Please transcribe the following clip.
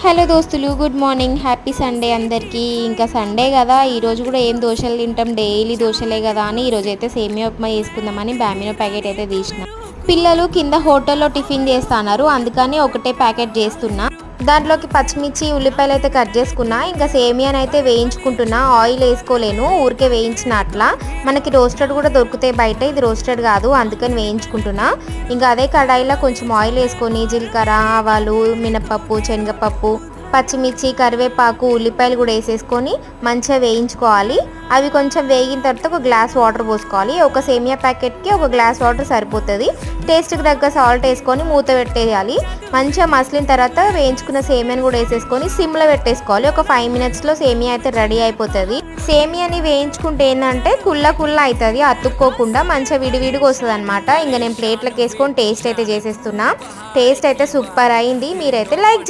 Hello దోస్తులు, good morning, happy Sunday అందరికీ. ఇంకా సండే కదా, ఈరోజు కూడా ఏం దోశలు తింటాం, డైలీ దోశలే కదా అని ఈరోజు అయితే సేమియా ఉప్మా చేసుకుందామని బ్యామినో ప్యాకెట్ అయితే తీసిన. పిల్లలు కింద హోటల్లో టిఫిన్ చేస్తున్నారు, అందుకని ఒకటే ప్యాకెట్ చేస్తున్నా. దాంట్లోకి పచ్చిమిర్చి ఉల్లిపాయలు అయితే కట్ చేసుకున్నా. ఇంకా సేమియాని అయితే వేయించుకుంటున్నా, ఆయిల్ వేసుకోలేను, ఊరికే వేయించిన అట్లా. మనకి రోస్టెడ్ కూడా దొరుకుతాయి బయట, ఇది రోస్టెడ్ కాదు, అందుకని వేయించుకుంటున్నా. ఇంకా అదే కడాయిలో కొంచెం ఆయిల్ వేసుకొని జీలకర్ర, ఆవాలు, మినపప్పు, శనగపప్పు, పచ్చిమిర్చి, కరివేపాకు, ఉల్లిపాయలు కూడా వేసేసుకొని మంచిగా వేయించుకోవాలి. అవి కొంచెం వేగిన తర్వాత ఒక గ్లాస్ వాటర్ పోసుకోవాలి. ఒక సేమియా ప్యాకెట్కి ఒక గ్లాస్ వాటర్ సరిపోతుంది. టేస్ట్కి తగ్గ సాల్ట్ వేసుకొని మూత పెట్టేయాలి. మంచిగా మసిలిన తర్వాత వేయించుకున్న సేమియాని కూడా వేసేసుకొని సిమ్లో పెట్టేసుకోవాలి. ఒక 5 మినిట్స్లో సేమియా అయితే రెడీ అయిపోతుంది. సేమియాని వేయించుకుంటే ఏంటంటే కుల్ల అవుతుంది, అతుక్కోకుండా మంచిగా విడివిడిగా వస్తుంది అనమాట. ఇంకా నేను ప్లేట్లకు వేసుకొని టేస్ట్ అయితే చేసేస్తున్నా. టేస్ట్ అయితే సూపర్ అయింది. మీరైతే లైక్ చేయండి.